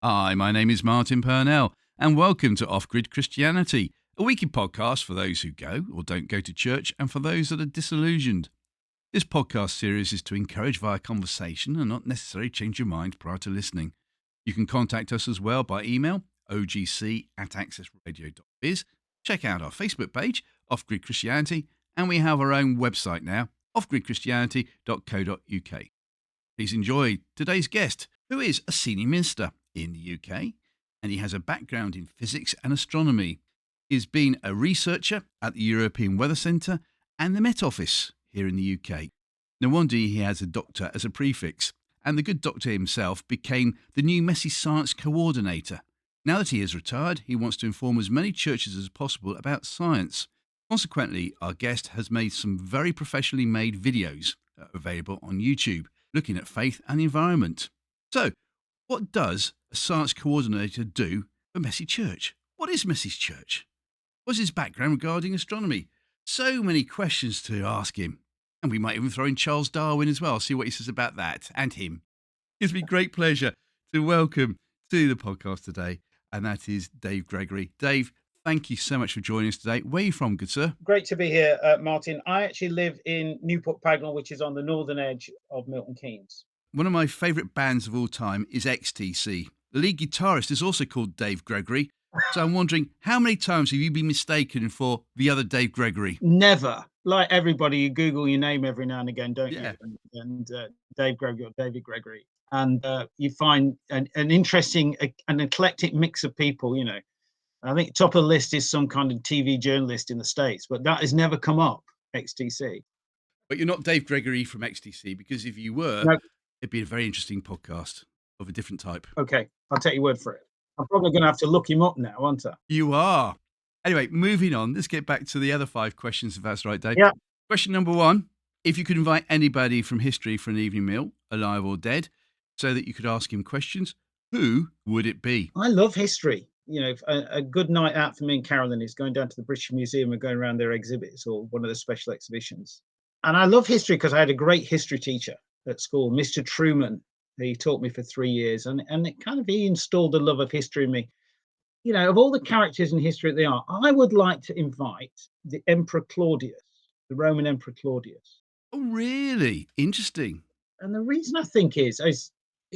Hi, my name is Martin Purnell, and welcome to Off-Grid Christianity, a weekly podcast for those who go or don't go to church and for those that are disillusioned. This podcast series is to encourage via conversation and not necessarily change your mind prior to listening. You can contact us as well by email, ogc@accessradio.biz. Check out our Facebook page, Off-Grid Christianity, and we have our own website now, offgridchristianity.co.uk. Please enjoy today's guest, who is a senior minister in the UK, and he has a background in physics and astronomy. He's been a researcher at the European Weather Centre and the Met Office here in the UK. No wonder he has a doctor as a prefix, and the good doctor himself became the new Messy Science Coordinator. Now that he is retired, he wants to inform as many churches as possible about science. Consequently, our guest has made some very professionally made videos available on YouTube, looking at faith and the environment. So, what does a science coordinator do for Messy Church? What is Messy's Church? What's his background regarding astronomy? So many questions to ask him. And we might even throw in Charles Darwin as well, see what he says about that and him. It's been great pleasure to welcome to the podcast today, and that is Dave Gregory. Dave, thank you so much for joining us today. Where are you from, good sir? Great to be here, Martin. I actually live in Newport Pagnell, which is on the northern edge of Milton Keynes. One of my favourite bands of all time is XTC. The lead guitarist is also called Dave Gregory. So I'm wondering, how many times have you been mistaken for the other Dave Gregory? Never. Like everybody, you Google your name every now and again, don't Yeah. you? And Dave Gregory or David Gregory. And you find an interesting, an eclectic mix of people, you know. I think top of the list is some kind of TV journalist in the States, but that has never come up, XTC. But you're not Dave Gregory from XTC, because if you were, No. it'd be a very interesting podcast of a different type. Okay, I'll take your word for it. I'm probably going to have to look him up now, aren't I? You are. Anyway, moving on. Let's get back to the other 5 questions, if that's right, Dave. Yeah. Question number 1. If you could invite anybody from history for an evening meal, alive or dead, so that you could ask him questions, who would it be? I love history. You know, a good night out for me and Carolyn is going down to the British Museum and going around their exhibits or one of the special exhibitions. And I love history because I had a great history teacher at school, Mr. Truman. He taught me for 3 years, and it kind of he installed a love of history in me. You know, of all the characters in history that they are, I would like to invite the Emperor Claudius, the Roman Emperor Claudius. Oh, really? Interesting. And the reason I think is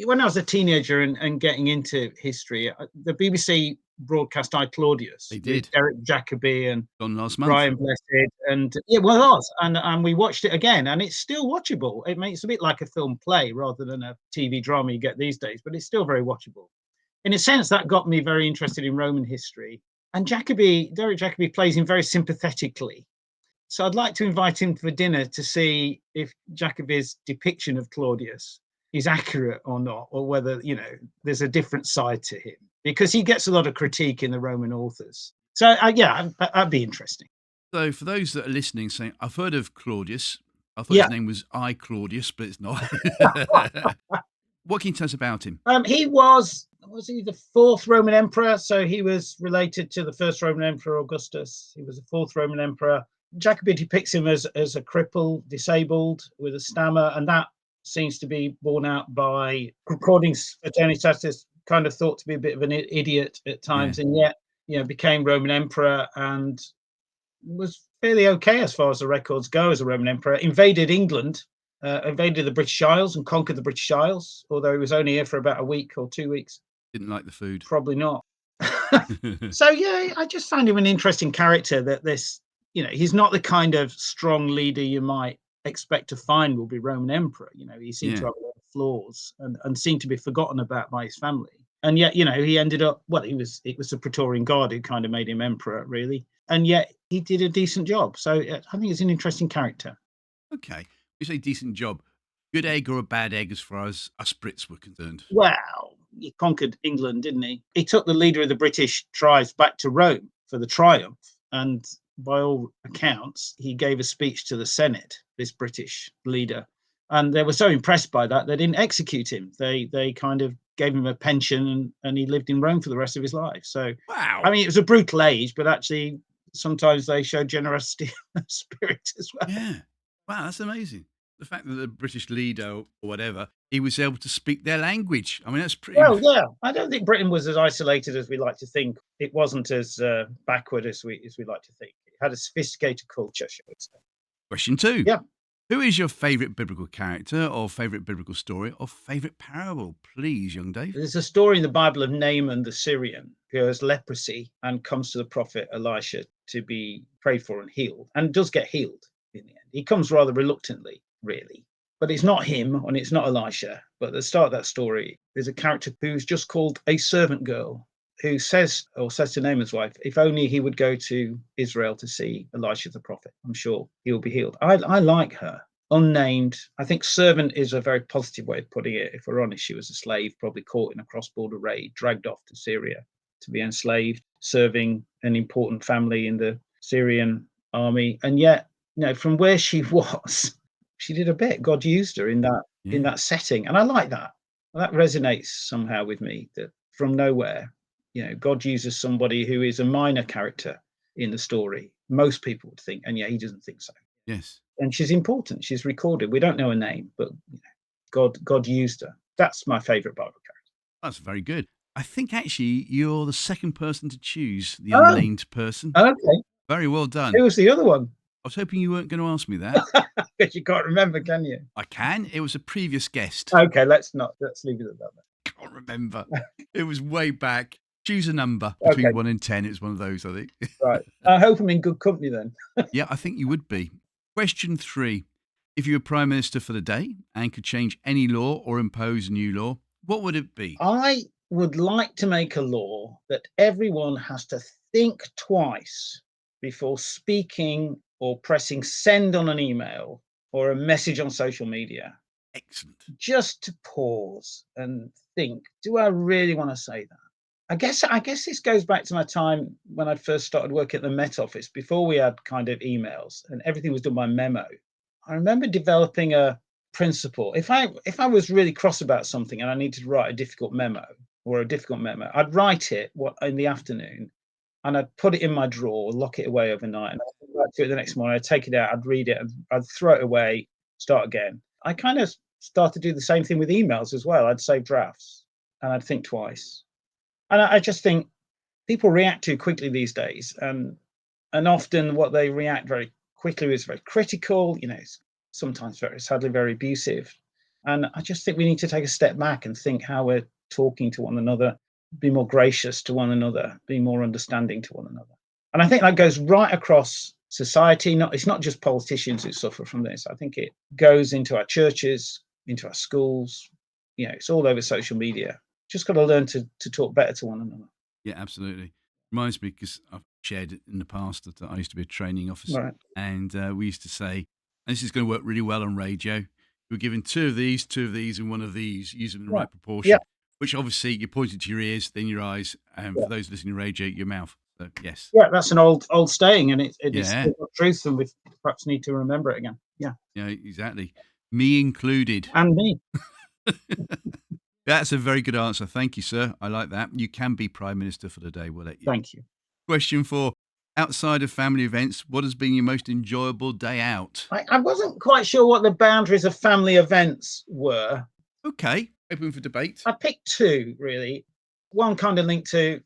when I was a teenager and getting into history, the BBC broadcast I Claudius. They did. Derek Jacobi and Gone last month. Brian Blessed, and it was, and we watched it again, and it's still watchable. It makes a bit like a film play rather than a TV drama you get these days, but it's still very watchable. In a sense, that got me very interested in Roman history. And Derek Jacobi plays him very sympathetically. So I'd like to invite him for dinner to see if Jacobi's depiction of Claudius is accurate or not, or whether, you know, there's a different side to him, because he gets a lot of critique in the Roman authors. So that'd be interesting. So for those that are listening saying, I've heard of Claudius, I thought his name was I Claudius, but it's not. What can you tell us about him? He was he the 4th Roman emperor? So he was related to the 1st Roman emperor, Augustus. He was the 4th Roman emperor. Jacobi depicts him as a cripple, disabled, with a stammer, and that seems to be borne out by recordings. Attorney Tacitus kind of thought to be a bit of an idiot at times, and yet, you know, became Roman emperor and was fairly okay as far as the records go as a Roman emperor. Invaded England, invaded the British Isles and conquered the British Isles, although he was only here for about a week or 2 weeks. Didn't like the food. Probably not. So yeah, I just find him an interesting character. That this, you know, he's not the kind of strong leader you might expect to find will be Roman emperor. You know, he seemed to have a lot of flaws and seemed to be forgotten about by his family. And yet, you know, he ended up, well, it was the Praetorian Guard who kind of made him emperor, really. And yet he did a decent job. So I think he's an interesting character. Okay. You say decent job. Good egg or a bad egg as far as us Brits were concerned? Well, he conquered England, didn't he? He took the leader of the British tribes back to Rome for the triumph. And by all accounts, he gave a speech to the Senate, this British leader. And they were so impressed by that, they didn't execute him. They kind of gave him a pension, and he lived in Rome for the rest of his life. So, wow. I mean, it was a brutal age, but actually sometimes they show generosity of spirit as well. Yeah. Wow, that's amazing. the fact that the British leader or whatever, he was able to speak their language. I mean, that's pretty. Well, yeah, I don't think Britain was as isolated as we like to think. It wasn't as backward as we like to think. It had a sophisticated culture, shall we say. Question two. Yeah. Who is your favourite biblical character or favourite biblical story or favourite parable? Please, young Dave. There's a story in the Bible of Naaman the Syrian who has leprosy and comes to the prophet Elisha to be prayed for and healed, and does get healed in the end. He comes rather reluctantly, really. But it's not him and it's not Elisha. But at the start of that story, there's a character who's just called a servant girl who says to Naaman's wife, if only he would go to Israel to see Elisha the prophet, I'm sure he'll be healed. I like her. Unnamed. I think servant is a very positive way of putting it. If we're honest, she was a slave, probably caught in a cross-border raid, dragged off to Syria to be enslaved, serving an important family in the Syrian army. And yet, from where she was, she did a bit. God used her in that setting, and I like that. That resonates somehow with me. That from nowhere, God uses somebody who is a minor character in the story. Most people would think, and yet he doesn't think so. Yes. And she's important. She's recorded. We don't know her name, but God used her. That's my favourite Bible character. That's very good. I think actually you're the second person to choose the unnamed person. Okay. Very well done. Who was the other one? I was hoping you weren't going to ask me that. Because you can't remember, can you? I can. It was a previous guest. Okay, let's leave it at that. Can't remember. It was way back. Choose a number between 1 and 10. It was one of those, I think. Right. I hope I'm in good company then. Yeah, I think you would be. Question 3. If you were Prime Minister for the day and could change any law or impose a new law, what would it be? I would like to make a law that everyone has to think twice before speaking or pressing send on an email or a message on social media. Excellent. Just to pause and think, do I really want to say that? I guess this goes back to my time when I first started working at the Met Office, before we had kind of emails and everything was done by memo. I remember developing a principle. If I was really cross about something and I needed to write a difficult memo, I'd write it in the afternoon and I'd put it in my drawer, lock it away overnight, and I'd write to it the next morning. I'd take it out, I'd read it, and I'd throw it away, start again. I kind of started to do the same thing with emails as well. I'd save drafts and I'd think twice. And I just think people react too quickly these days, and often what they react very quickly is very critical. Sometimes sadly very abusive. And I just think we need to take a step back and think how we're talking to one another, be more gracious to one another, be more understanding to one another. And I think that goes right across society. It's not just politicians who suffer from this. I think it goes into our churches, into our schools. It's all over social media. Just got to learn to talk better to one another. Yeah, absolutely. Reminds me, because I've shared it in the past that I used to be a training officer, Right. and we used to say, and this is going to work really well on radio, you're given two of these, and one of these, use them in the right proportion, which obviously you pointed to your ears, then your eyes, and for those listening to radio, your mouth. So, yes. Yeah, that's an old saying, and it is truth, and we perhaps need to remember it again. Yeah. Yeah, exactly. Me included. And me. That's a very good answer. Thank you, sir. I like that. You can be Prime Minister for the day. We'll let you. Thank you. Question 4. Outside of family events, what has been your most enjoyable day out? I wasn't quite sure what the boundaries of family events were. Okay. Open for debate. I picked 2, really. One kind of linked to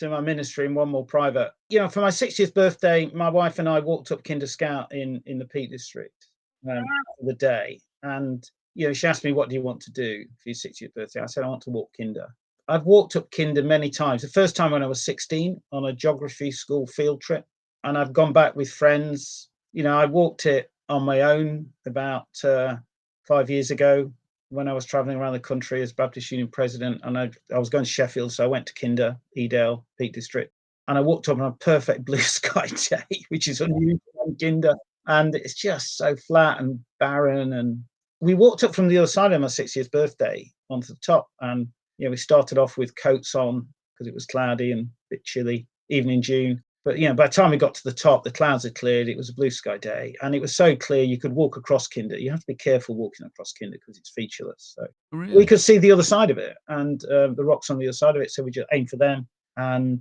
my ministry and one more private. For my 60th birthday, my wife and I walked up Kinder Scout in the Peak District for the day. And she asked me, what do you want to do for your 60th birthday? I said, I want to walk Kinder. I've walked up Kinder many times. The first time when I was 16 on a geography school field trip. And I've gone back with friends. I walked it on my own about 5 years ago when I was traveling around the country as Baptist Union president. And I was going to Sheffield, so I went to Kinder, Edale, Peak District. And I walked up on a perfect blue sky day, which is unusual on Kinder. And it's just so flat and barren. And we walked up from the other side of my 60th birthday onto the top, and we started off with coats on because it was cloudy and a bit chilly, even in June. But by the time we got to the top, the clouds had cleared. It was a blue sky day, and it was so clear you could walk across Kinder. You have to be careful walking across Kinder because it's featureless. So we could see the other side of it, and the rocks on the other side of it. So we just aimed for them and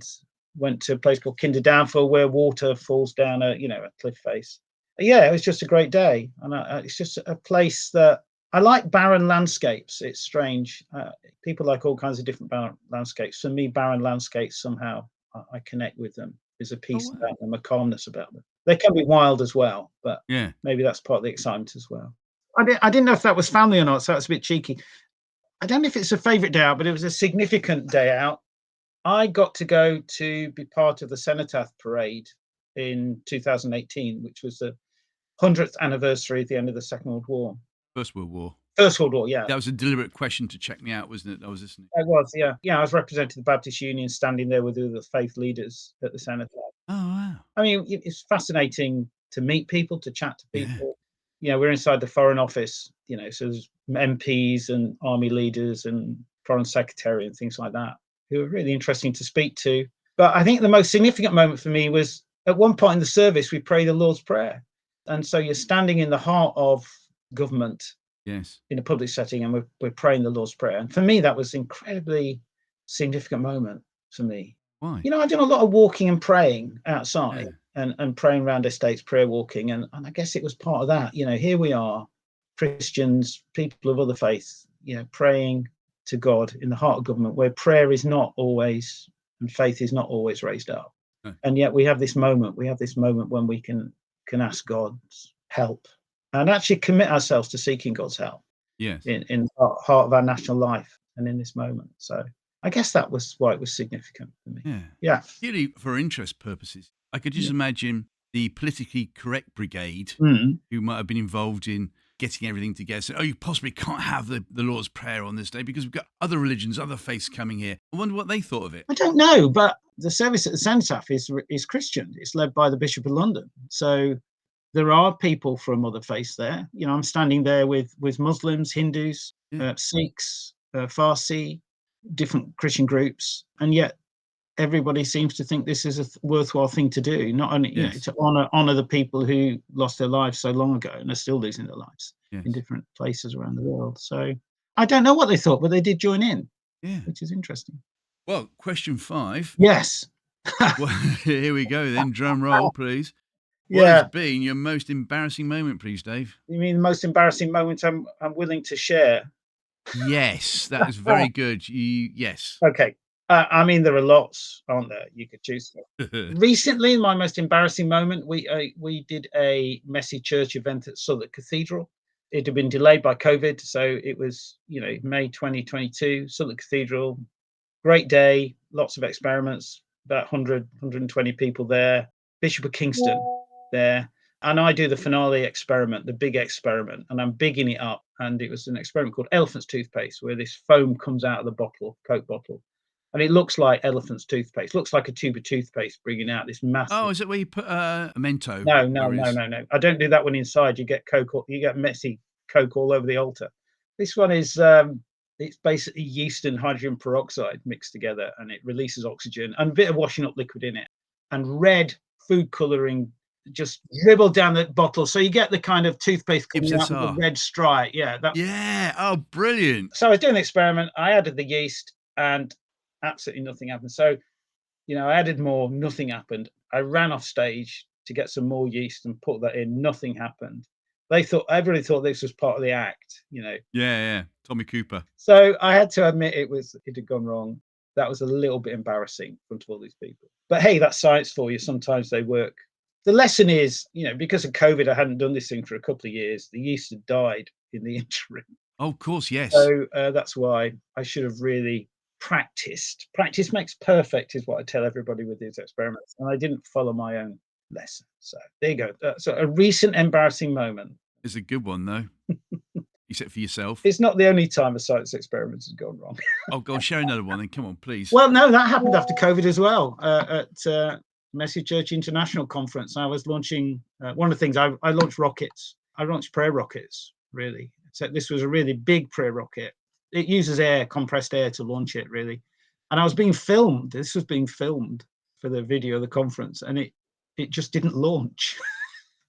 went to a place called Kinder Downfall, where water falls down a cliff face. yeah, it was just a great day. And it's just a place that I like barren landscapes. It's strange. People like all kinds of different barren landscapes. For me, barren landscapes, somehow I connect with them. There's a Oh, peace wow. about them, a calmness about them. They can be wild as well, but Yeah. maybe that's part of the excitement as well. I didn't know if that was family or not, so that's a bit cheeky. I don't know if it's a favourite day out, but it was a significant day out. I got to go to be part of the Cenotaph parade in 2018, which was the 100th anniversary at the end of the Second World War. First World War. First World War, yeah. That was a deliberate question to check me out, wasn't it? I was listening. It was, yeah. Yeah, I was representing the Baptist Union, standing there with the faith leaders at the Cenotaph. Oh, wow. I mean, it's fascinating to meet people, to chat to Yeah. people. We're inside the Foreign Office, so there's MPs and army leaders and foreign secretary and things like that, who are really interesting to speak to. But I think the most significant moment for me was at one point in the service, we pray the Lord's Prayer. And so you're standing in the heart of government Yes. in a public setting, and we're praying the Lord's Prayer. And for me, that was an incredibly significant moment for me. Why? I've done a lot of walking and praying outside Yeah. and praying around estates, prayer walking. And I guess it was part of that. Here we are, Christians, people of other faiths, praying to God in the heart of government, where prayer is not always, and faith is not always raised up. No. And yet we have this moment when we can ask God's help and actually commit ourselves to seeking God's help Yes. in the heart of our national life and in this moment. So I guess that was why it was significant for me. Yeah. Yeah. Purely for interest purposes, I could just imagine the politically correct brigade who might have been involved in getting everything together. So, you possibly can't have the Lord's Prayer on this day because we've got other religions, other faiths coming here. I wonder what they thought of it. I don't know, but the service at the Cenotaph is Christian. It's led by the Bishop of London. So there are people from other faiths there. I'm standing there with Muslims, Hindus, Sikhs, Farsi, different Christian groups, and yet everybody seems to think this is a worthwhile thing to do. Not only to honor the people who lost their lives so long ago and are still losing their lives in different places around the world. So I don't know what they thought, but they did join in, which is interesting. Well, question 5. Yes. Well, here we go then. Drum roll, please. Yeah. What has been your most embarrassing moment, please, Dave? You mean the most embarrassing moment I'm willing to share? Yes, that is very good. Yes. Okay. I mean, there are lots, aren't there? You could choose. Recently, my most embarrassing moment, we did a messy church event at Southwark Cathedral. It had been delayed by COVID, so it was, May 2022, Southwark Cathedral. Great day, lots of experiments, about 100, 120 people there. Bishop of Kingston there. And I do the finale experiment, the big experiment, and I'm bigging it up. And it was an experiment called elephant's toothpaste, where this foam comes out of the bottle, Coke bottle. And it looks like elephant's toothpaste, looks like a tube of toothpaste bringing out this massive. Oh, is it where you put a Mento? No. I don't do that one inside. You get Coke, you get messy Coke all over the altar. This one is, it's basically yeast and hydrogen peroxide mixed together, and it releases oxygen and a bit of washing up liquid in it, and red food coloring just dribbled down the bottle. So you get the kind of toothpaste coming out with the red stripe. Yeah. Oh, brilliant. So I was doing the experiment. I added the yeast and absolutely nothing happened. So, I added more, nothing happened. I ran off stage to get some more yeast and put that in. Nothing happened. Everybody thought this was part of the act, Yeah. Tommy Cooper. So I had to admit it had gone wrong. That was a little bit embarrassing in front of all these people. But hey, that's science for you. Sometimes they work. The lesson is, because of COVID, I hadn't done this thing for a couple of years. The yeast had died in the interim. Oh, of course, yes. So that's why I should have really practiced. Practice makes perfect is what I tell everybody with these experiments. And I didn't follow my own lesson. So there you go. So a recent embarrassing moment. It's a good one, though. Except for yourself. It's not the only time a science experiment has gone wrong. Oh, go on, share another one then. Come on, please. Well, no, that happened after COVID as well. At Messy Church International Conference, I was launching one of the things. I launched rockets. I launched prayer rockets, really. So this was a really big prayer rocket. It uses compressed air to launch it, really. And I was being filmed. This was being filmed for the video of the conference, and it just didn't launch.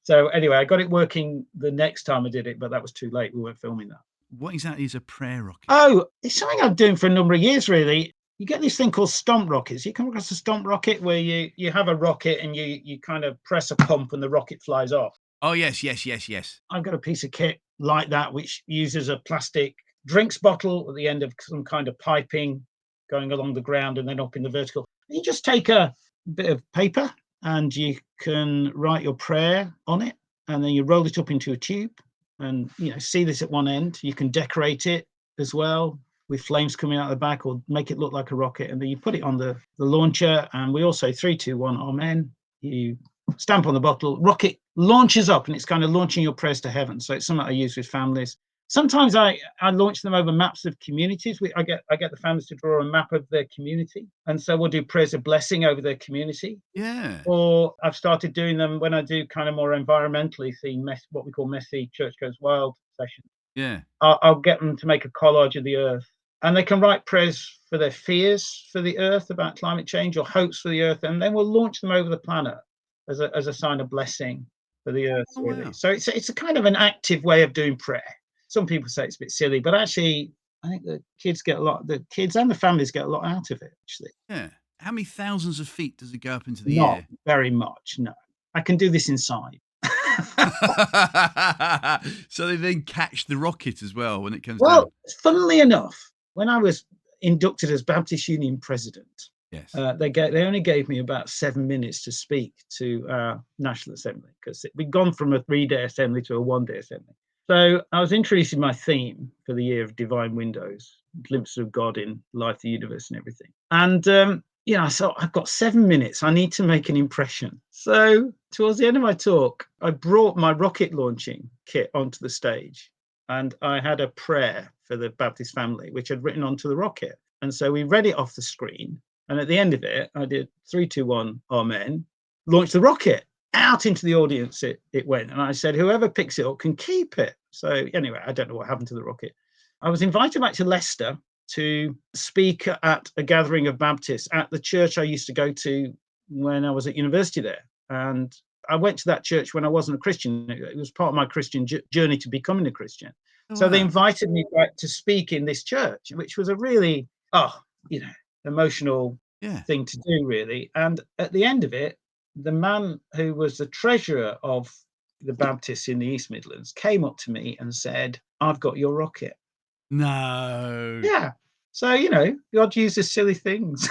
So anyway, I got it working the next time I did it, but that was too late. We weren't filming that. What exactly is a prayer rocket? Oh, it's something I've been doing for a number of years, really. You get this thing called stomp rockets. You come across a stomp rocket where you have a rocket and you kind of press a pump and the rocket flies off. Oh, yes, yes, yes, yes. I've got a piece of kit like that, which uses a plastic drinks bottle at the end of some kind of piping going along the ground and then up in the vertical. You just take a bit of paper and you can write your prayer on it, and then you roll it up into a tube and see this at one end. You can decorate it as well with flames coming out of the back, or make it look like a rocket, and then you put it on the launcher, and we all say 3, 2, 1, amen. You stamp on the bottle, rocket launches up, and it's kind of launching your prayers to heaven. So it's something I use with families. Sometimes I launch them over maps of communities. I get the families to draw a map of their community, and so we'll do prayers of blessing over their community. Yeah. Or I've started doing them when I do kind of more environmentally themed, what we call messy church goes wild sessions. Yeah. I'll get them to make a collage of the earth, and they can write prayers for their fears for the earth about climate change, or hopes for the earth, and then we'll launch them over the planet as a sign of blessing for the earth, Oh, really. wow. So it's a kind of an active way of doing prayer. Some people say it's a bit silly, but actually, I think the kids and the families get a lot out of it, actually. Yeah. How many thousands of feet does it go up into the Not air? very much, no. I can do this inside. So they then catch the rocket as well when it comes down. Well, funnily enough, when I was inducted as Baptist Union president, Yes. they only gave me about 7 minutes to speak to our National Assembly, because we'd gone from a 3-day assembly to a 1-day assembly. So I was introducing my theme for the year of Divine Windows, glimpses of God in life, the universe, and everything. And I thought, I've got 7 minutes. I need to make an impression. So towards the end of my talk, I brought my rocket launching kit onto the stage, and I had a prayer for the Baptist family, which I'd written onto the rocket. And so we read it off the screen. And at the end of it, I did 3, 2, 1, amen, launched the rocket. Out into the audience it went. And I said, whoever picks it up can keep it. So anyway, I don't know what happened to the rocket. I was invited back to Leicester to speak at a gathering of Baptists at the church I used to go to when I was at university there. And I went to that church when I wasn't a Christian. It was part of my Christian journey to becoming a Christian. Oh, So they wow. invited me back to speak in this church, which was a really, emotional Yeah. thing to do, really. And at the end of it, the man who was the treasurer of the Baptists in the East Midlands came up to me and said, I've got your rocket. No. Yeah. So, God uses silly things.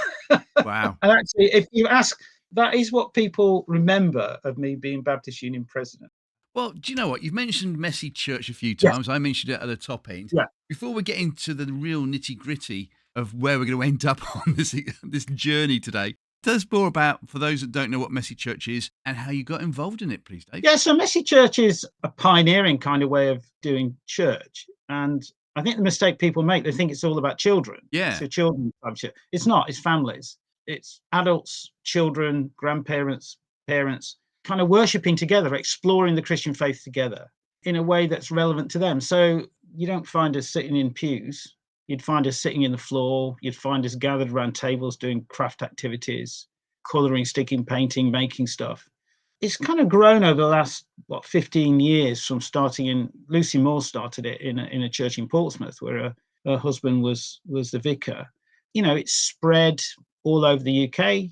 Wow. And actually, if you ask, that is what people remember of me being Baptist Union president. Well, do you know what? You've mentioned messy church a few Yes. times. I mentioned it at the top end. Yeah. Before we get into the real nitty gritty of where we're going to end up on this journey today, tell us more about, for those that don't know what messy church is and how you got involved in it, please, Dave. Yeah. So messy church is a pioneering kind of way of doing church. And I think the mistake people make, they think it's all about children. Yeah. It's a children's type church. It's not. It's families. It's adults, children, grandparents, parents, kind of worshipping together, exploring the Christian faith together in a way that's relevant to them. So you don't find us sitting in pews. You'd find us sitting in the floor. You'd find us gathered around tables doing craft activities, colouring, sticking, painting, making stuff. It's kind of grown over the last 15 years, from starting in, Lucy Moore started it in a church in Portsmouth where her husband was the vicar. It's spread all over the UK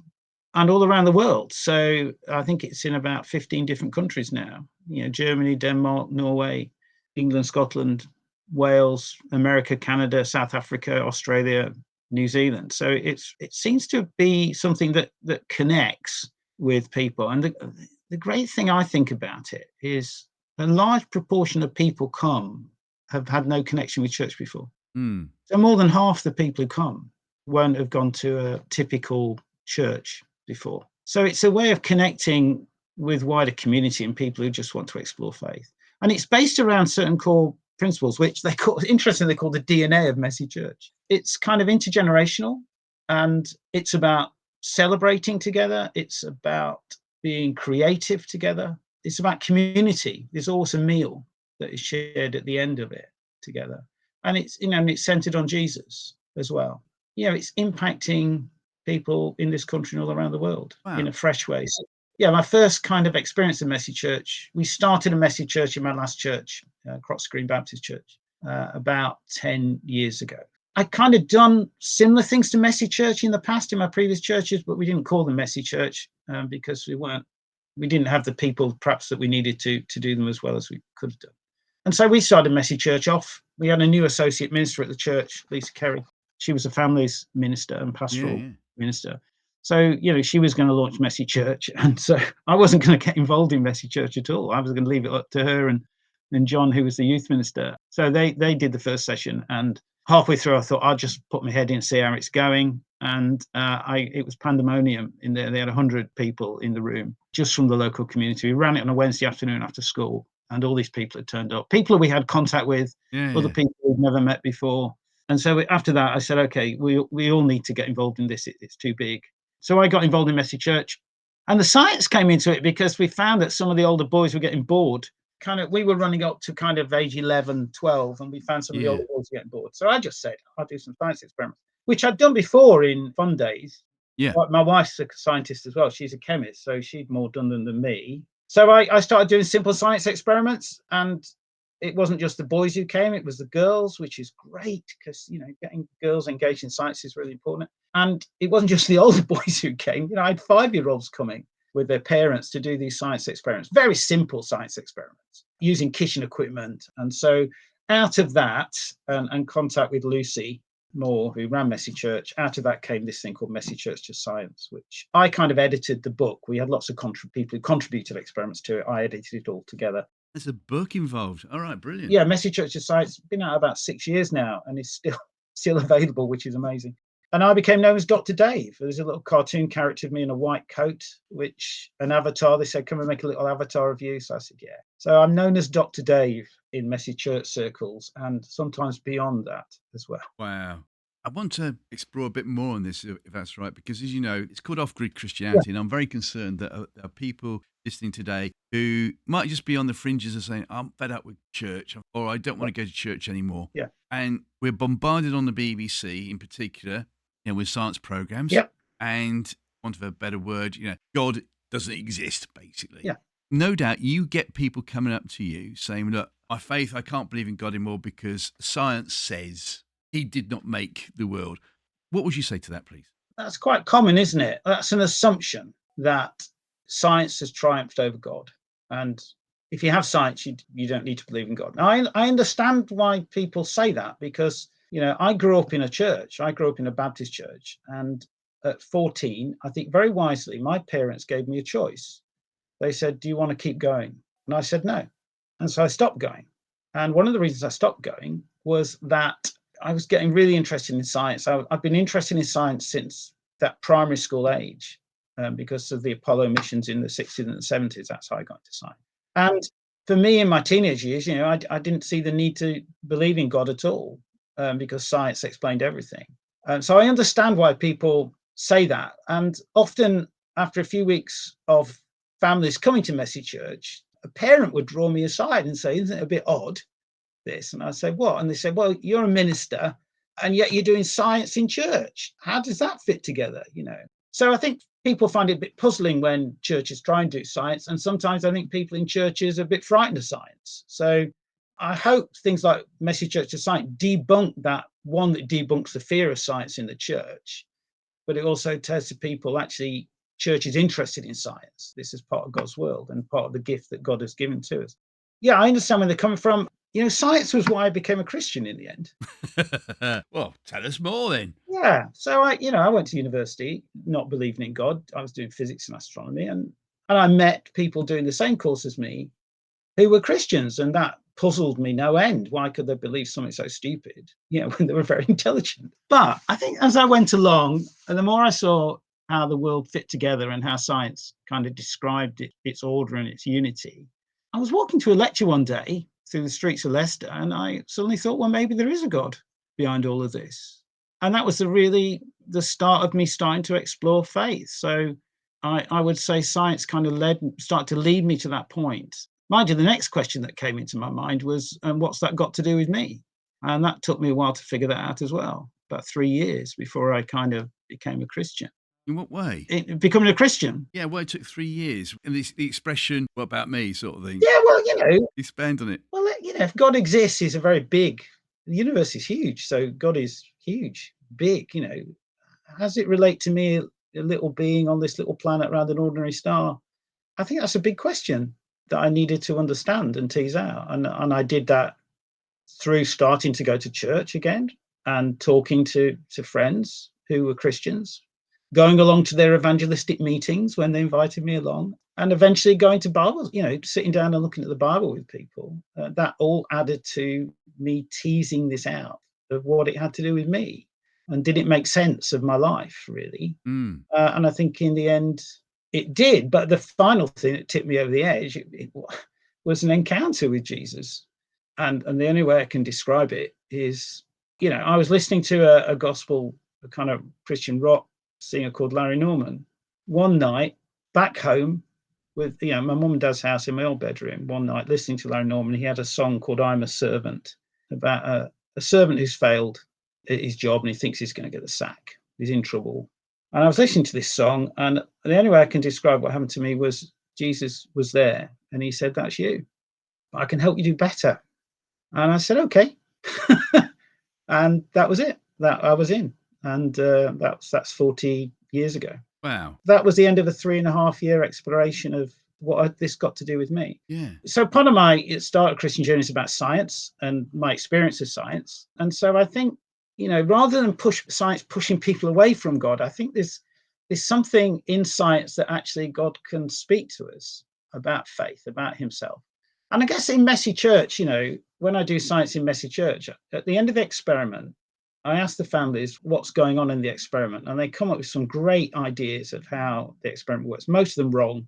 and all around the world. So I think it's in about 15 different countries now. Germany, Denmark, Norway, England, Scotland, Wales, America, Canada, South Africa, Australia, New Zealand. So it seems to be something that connects with people. And the great thing I think about it is a large proportion of people have had no connection with church before. Mm. So more than half the people who come won't have gone to a typical church before. So it's a way of connecting with wider community and people who just want to explore faith. And it's based around certain core principles, which they call the DNA of messy church. It's kind of intergenerational, and it's about celebrating together. It's about being creative together. It's about community. There's always a meal that is shared at the end of it together. And it's centered on Jesus as well. It's impacting people in this country and all around the world in a fresh way. So, my first kind of experience in messy church, we started a messy church in my last church, Cross Green Baptist Church, about 10 years ago. I'd kind of done similar things to messy church in the past in my previous churches, but we didn't call them messy church because we weren't we didn't have the people perhaps that we needed to do them as well as we could have done. And so we started Messy Church off. We had a new associate minister at the church, Lisa Kerry. She was a families minister and pastoral minister. So, she was going to launch Messy Church. And so I wasn't going to get involved in Messy Church at all. I was going to leave it up to her and John, who was the youth minister. So they did the first session. And halfway through, I thought, I'll just put my head in and see how it's going. And it was pandemonium in there. They had 100 people in the room, just from the local community. We ran it on a Wednesday afternoon after school. And all these people had turned up. People we had contact with, other people we'd never met before. And so after that, I said, okay, we all need to get involved in this. It's too big. So I got involved in Messy Church. And the science came into it because we found that some of the older boys were getting bored. We were running up to kind of age 11, 12, and we found some of the older boys were getting bored. So I just said, I'll do some science experiments, which I'd done before in fun days. Yeah. My wife's a scientist as well. She's a chemist, so she'd more done them than me. So I started doing simple science experiments, and it wasn't just the boys who came, it was the girls, which is great because, getting girls engaged in science is really important. And it wasn't just the older boys who came. I had 5-year-olds coming with their parents to do these science experiments, very simple science experiments using kitchen equipment. And so out of that and contact with Lucy Moore, who ran Messy Church, out of that came this thing called Messy Church to Science, which I kind of edited the book. We had lots of people who contributed experiments to it. I edited it all together. There's a book involved. All right, brilliant. Yeah, Messy Church to Science, been out about 6 years now and is still available, which is amazing. And I became known as Dr. Dave. There's a little cartoon character of me in a white coat, which an avatar, they said, come and make a little avatar of you. So I said, yeah. So I'm known as Dr. Dave in Messy Church circles and sometimes beyond that as well. Wow. I want to explore a bit more on this, if that's right, because as you know, it's called off-grid Christianity, and I'm very concerned that there are people listening today who might just be on the fringes of saying, I'm fed up with church, or I don't want to go to church anymore. Yeah. And we're bombarded on the BBC in particular, with science programs. Yep. And, for want of a better word, God doesn't exist, basically. Yeah. No doubt you get people coming up to you saying, look, my faith, I can't believe in God anymore because science says he did not make the world. What would you say to that, please? That's quite common, isn't it? That's an assumption that science has triumphed over God. And if you have science, you don't need to believe in God. Now, I understand why people say that because, I grew up in a church. I grew up in a Baptist church. And at 14, I think very wisely, my parents gave me a choice. They said, do you want to keep going? And I said, no. And so I stopped going. And one of the reasons I stopped going was that I was getting really interested in science. I've been interested in science since that primary school age because of the Apollo missions in the 60s and the 70s. That's how I got into science. And for me in my teenage years, I didn't see the need to believe in God at all because science explained everything. So I understand why people say that. And often after a few weeks of families coming to Messy Church, a parent would draw me aside and say, isn't it a bit odd? This? And I say, what? And they say, well, you're a minister and yet you're doing science in church. How does that fit together? So I think people find it a bit puzzling when churches try and do science. And sometimes I think people in churches are a bit frightened of science. So I hope things like Messy Church to Science debunk that, one, that debunks the fear of science in the church, but it also tells the people actually church is interested in science. This is part of God's world and part of the gift that God has given to us. Yeah, I understand where they're coming from. Science was why I became a Christian in the end. Well, tell us more then. Yeah. So I went to university not believing in God. I was doing physics and astronomy and I met people doing the same course as me who were Christians. And that puzzled me no end. Why could they believe something so stupid, when they were very intelligent? But I think as I went along, and the more I saw how the world fit together and how science kind of described its order and its unity, I was walking to a lecture one day through the streets of Leicester, and I suddenly thought, well, maybe there is a God behind all of this. And that was the start of me starting to explore faith. So I would say science kind of started to lead me to that point. Mind you, the next question that came into my mind was, what's that got to do with me? And that took me a while to figure that out as well, about 3 years before I kind of became a Christian. In what way? Becoming a Christian. Yeah, well, it took 3 years. And the expression, what about me, sort of thing. Yeah, well, Expand on it. Well, if God exists, he's a very big, the universe is huge. So God is huge, big, How does it relate to me, a little being on this little planet around an ordinary star? I think that's a big question that I needed to understand and tease out. And I did that through starting to go to church again and talking to friends who were Christians, going along to their evangelistic meetings when they invited me along, and eventually going to Bibles, sitting down and looking at the Bible with people. That all added to me teasing this out of what it had to do with me. And did it make sense of my life, really? Mm. And I think in the end, it did. But the final thing that tipped me over the edge was an encounter with Jesus. And the only way I can describe it is, I was listening to a gospel, a kind of Christian rock singer called Larry Norman one night back home with, my mum and dad's house in my old bedroom one night, listening to Larry Norman. He had a song called I'm a Servant, about a servant who's failed at his job and he thinks he's going to get the sack. He's in trouble. And I was listening to this song, and the only way I can describe what happened to me was Jesus was there and he said, "That's you. I can help you do better." And I said, "Okay." And that was it. That I was in. And that's 40 years ago. Wow. That was the end of a 3.5-year exploration of what this got to do with me. Yeah. So part of my start of Christian journey is about science and my experience of science. And so I think, rather than push science pushing people away from God, I think there's something in science that actually God can speak to us about faith, about himself. And I guess in Messy Church, when I do science in Messy Church, at the end of the experiment, I ask the families what's going on in the experiment, and they come up with some great ideas of how the experiment works. Most of them wrong,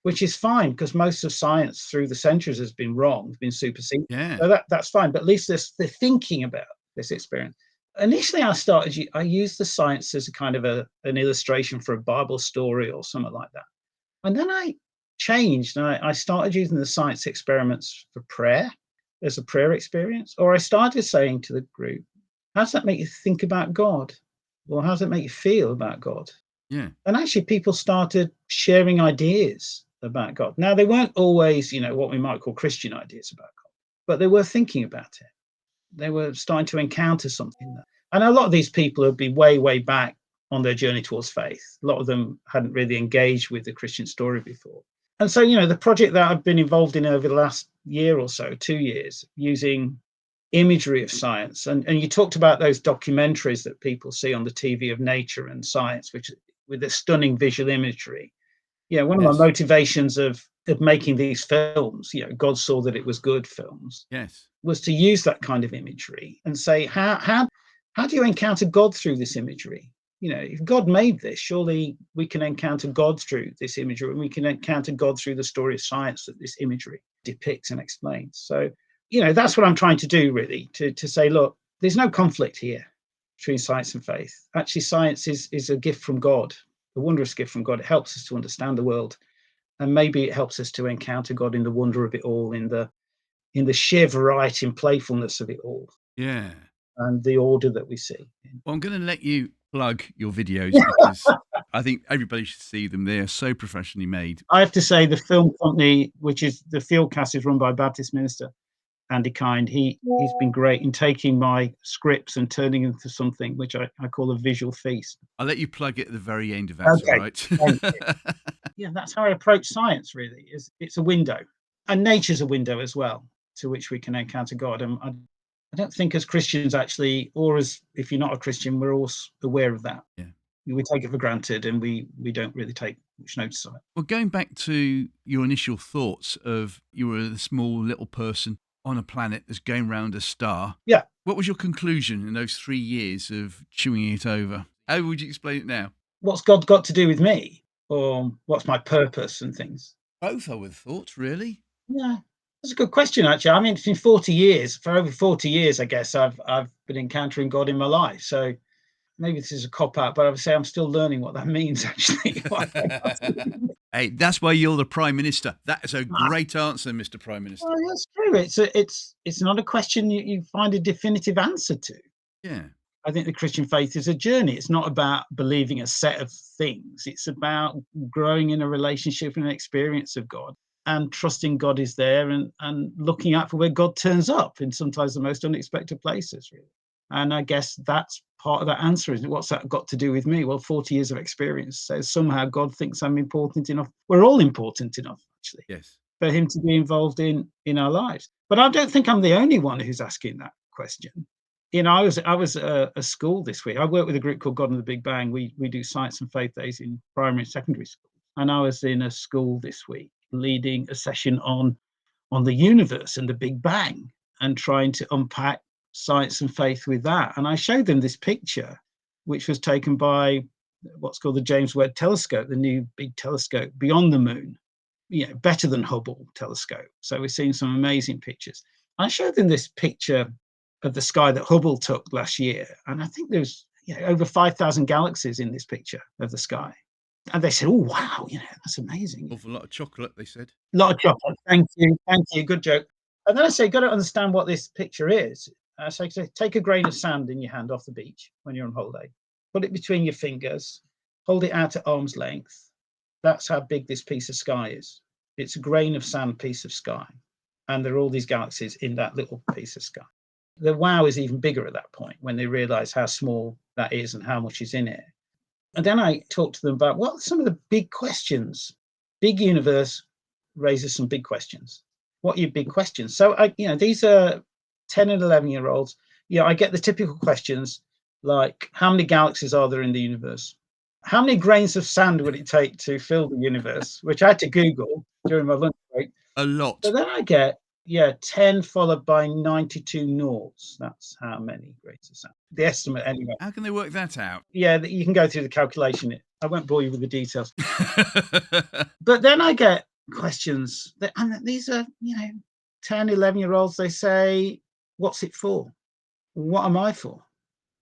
which is fine because most of science through the centuries has been wrong, been superseded. Yeah. So that's fine. But at least they're thinking about this experience. Initially, I used the science as a kind of an illustration for a Bible story or something like that. And then I changed and I started using the science experiments for prayer as a prayer experience. Or I started saying to the group, how does that make you think about God? Or how does it make you feel about God? Yeah. And actually, people started sharing ideas about God. Now, they weren't always, what we might call Christian ideas about God, but they were thinking about it. They were starting to encounter something there. And a lot of these people have been way, way back on their journey towards faith. A lot of them hadn't really engaged with the Christian story before. And so, the project that I've been involved in over the last year or so, 2 years, using imagery of science. And you talked about those documentaries that people see on the TV of nature and science, which with the stunning visual imagery. One of my Yes. motivations of making these films, God saw that it was good films, Yes. was to use that kind of imagery and say, how do you encounter God through this imagery? If God made this, surely we can encounter God through this imagery, and we can encounter God through the story of science that this imagery depicts and explains. So, that's what I'm trying to do, really, to say, look, there's no conflict here between science and faith. Actually, science is a gift from God, a wondrous gift from God. It helps us to understand the world, and maybe it helps us to encounter God in the wonder of it all, in the sheer variety and playfulness of it all, Yeah. and the order that we see. Well, I'm going to let you plug your videos because I think everybody should see them. They are so professionally made. I have to say, the film company, which is the Fieldcast, is run by a Baptist minister, Andy Kind. He's been great in taking my scripts and turning them into something which I call a visual feast. I'll let you plug it at the very end if that's all Okay. right. Thank you. Yeah, that's how I approach science, really. It's a window. And nature's a window as well, to which we can encounter God. And I don't think as Christians, actually, or as if you're not a Christian, we're all aware of that. Yeah. We take it for granted, and we don't really take much notice of it. Well, going back to your initial thoughts of you were a small little person on a planet that's going round a star. Yeah. What was your conclusion in those 3 years of chewing it over? How would you explain it now? What's God got to do with me? Or what's my purpose and things? Both, I would have thought, really. Yeah, that's a good question, actually. I mean, it's been 40 years. For over 40 years, I guess, I've been encountering God in my life. So maybe this is a cop-out, but I would say I'm still learning what that means, actually. Hey, that's why you're the Prime Minister. That is a great answer, Mr. Prime Minister. Well, that's true. It's not a question you find a definitive answer to. Yeah. I think the Christian faith is a journey. It's not about believing a set of things. It's about growing in a relationship and an experience of God, and trusting God is there, and looking out for where God turns up in sometimes the most unexpected places, really. And I guess that's part of that answer. Is what's that got to do with me? Well, 40 years of experience says somehow God thinks I'm important enough. We're all important enough, actually, Yes. for him to be involved in our lives. But I don't think I'm the only one who's asking that question. I was at a school this week. I work with a group called God and the Big Bang. We do science and faith days in primary and secondary school. And I was in a school this week leading a session on the universe and the Big Bang and trying to unpack science and faith with that. And I showed them this picture, which was taken by what's called the James Webb Telescope, the new big telescope beyond the moon, better than Hubble telescope. So we're seeing some amazing pictures. I showed them this picture of the sky that Hubble took last year. And I think there's over 5,000 galaxies in this picture of the sky. And they said, oh, wow, that's amazing. Awful lot of chocolate, they said. A lot of chocolate. Thank you. Good joke. And then I say, got to understand what this picture is. I say, take a grain of sand in your hand off the beach when you're on holiday, put it between your fingers, hold it out at arm's length. That's how big this piece of sky is. It's a grain of sand piece of sky. And there are all these galaxies in that little piece of sky. The wow is even bigger at that point when they realize how small that is and how much is in it. And then I talked to them about what are some of the big questions. Big universe raises some big questions. What are your big questions? So these are 10 and 11-year-olds. I get the typical questions like, how many galaxies are there in the universe? How many grains of sand would it take to fill the universe? Which I had to Google during my lunch break. A lot. But then I get 10 followed by 92 noughts. That's how many grains of sand. The estimate anyway. How can they work that out? Yeah, you can go through the calculation. I won't bore you with the details. But then I get questions and these are 10, 11-year-olds. They say, what's it for? What am I for?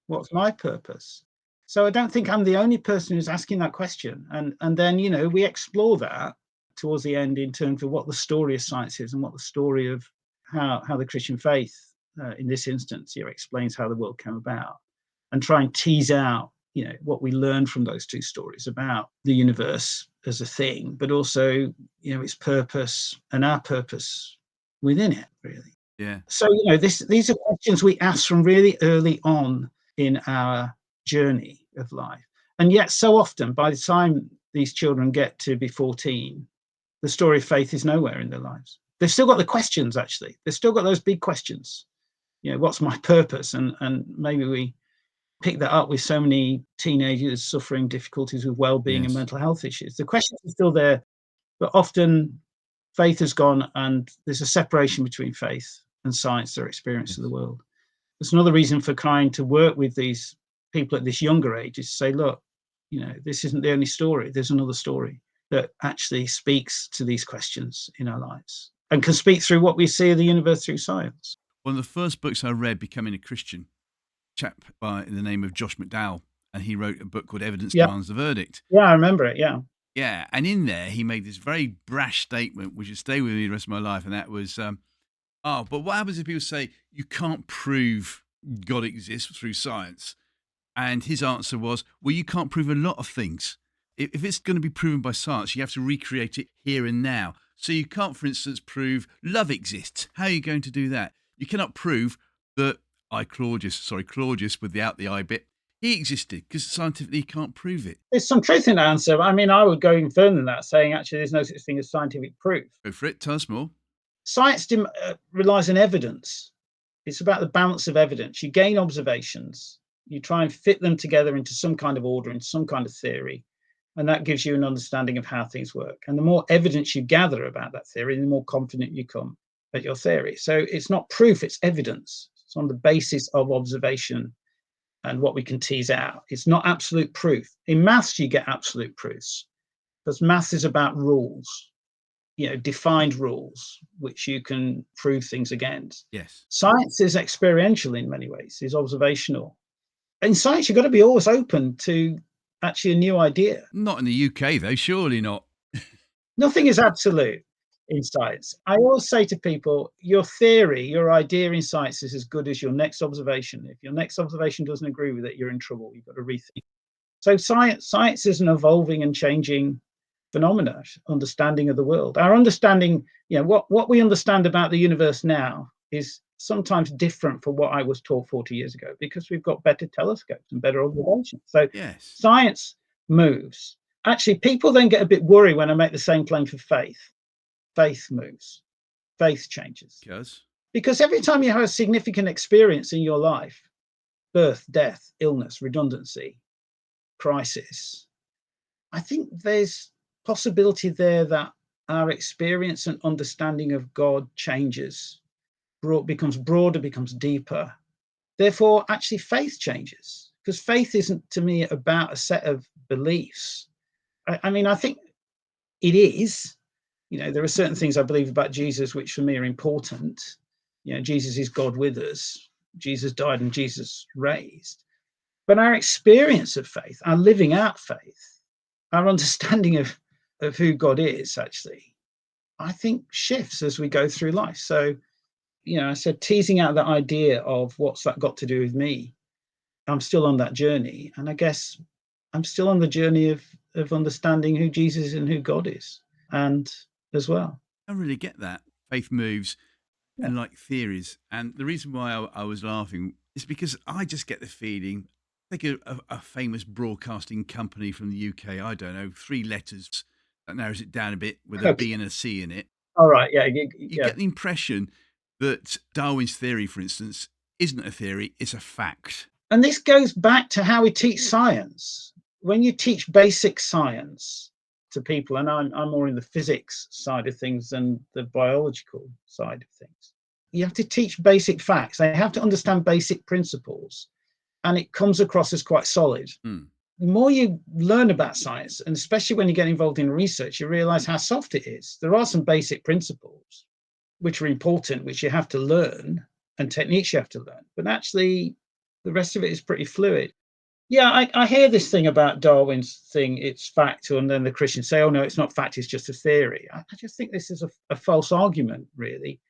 What's my purpose? So I don't think I'm the only person who's asking that question. And then we explore that towards the end in terms of what the story of science is and what the story of how the Christian faith in this instance explains how the world came about, and try and tease out what we learn from those two stories about the universe as a thing, but also its purpose and our purpose within it, really. Yeah. So these are questions we ask from really early on in our journey of life, and yet so often by the time these children get to be 14, the story of faith is nowhere in their lives. They've still got the questions. Actually, they've still got those big questions. What's my purpose? And maybe we pick that up with so many teenagers suffering difficulties with well-being and mental health issues. The questions are still there, but often faith has gone and there's a separation between faith and science, their experience of the world. That's another reason for trying to work with these people at this younger age, is to say, look, this isn't the only story. There's another story that actually speaks to these questions in our lives and can speak through what we see of the universe through science. One of the first books I read, Becoming a Christian, chap by the name of Josh McDowell, and he wrote a book called Evidence Demands the Verdict. Yeah, I remember it, yeah. Yeah, and in there he made this very brash statement which will stay with me the rest of my life, and that was, but what happens if people say you can't prove God exists through science? And his answer was, well, you can't prove a lot of things. If it's going to be proven by science, you have to recreate it here and now. So you can't, for instance, prove love exists. How are you going to do that? You cannot prove that Claudius without the I bit, he existed, because scientifically you can't prove it. There's some truth in that answer. I mean, I would go even further than that, saying actually there's no such thing as scientific proof. Go for it. Tell us more. Science relies on evidence. It's about the balance of evidence. You gain observations, you try and fit them together into some kind of order, into some kind of theory, and that gives you an understanding of how things work. And the more evidence you gather about that theory, the more confident you come at your theory. So it's not proof, it's evidence. It's on the basis of observation and what we can tease out. It's not absolute proof. In maths, you get absolute proofs, because maths is about rules, defined rules, which you can prove things against. Yes. Science is experiential in many ways, is observational. In science, you've got to be always open to actually a new idea. Not in the UK, though, surely not. Nothing is absolute in science. I always say to people, your theory, your idea in science is as good as your next observation. If your next observation doesn't agree with it, you're in trouble. You've got to rethink. So science is an evolving and changing phenomena, understanding of the world. Our understanding, what we understand about the universe now is sometimes different from what I was taught 40 years ago because we've got better telescopes and better observations. So Yes. science moves. Actually, people then get a bit worried when I make the same claim for faith. Faith moves, faith changes. Because every time you have a significant experience in your life, birth, death, illness, redundancy, crisis, I think there's possibility there that our experience and understanding of God changes, becomes broader, becomes deeper. Therefore, actually, faith changes because faith isn't to me about a set of beliefs. I mean, I think it is. There are certain things I believe about Jesus which for me are important. Jesus is God with us. Jesus died and Jesus raised. But our experience of faith, our living out faith, our understanding of who God is, actually, I think shifts as we go through life. So, I said teasing out that idea of what's that got to do with me. I'm still on that journey. And I guess I'm still on the journey of understanding who Jesus is and who God is. And as well. I really get that. Faith moves Yeah. and like theories. And the reason why I was laughing is because I just get the feeling, think a famous broadcasting company from the UK, I don't know, 3 letters, that narrows it down a bit with a B and a C in it. All right. Yeah. You get the impression that Darwin's theory, for instance, isn't a theory, it's a fact. And this goes back to how we teach science. When you teach basic science to people, and I'm more in the physics side of things than the biological side of things, you have to teach basic facts. They have to understand basic principles, and it comes across as quite solid. The more you learn about science, and especially when you get involved in research, you realize how soft it is. There are some basic principles which are important, which you have to learn, and techniques you have to learn. But actually, the rest of it is pretty fluid. Yeah, I hear this thing about Darwin's thing, it's fact, and then the Christians say, oh, no, it's not fact, it's just a theory. I just think this is a false argument, really.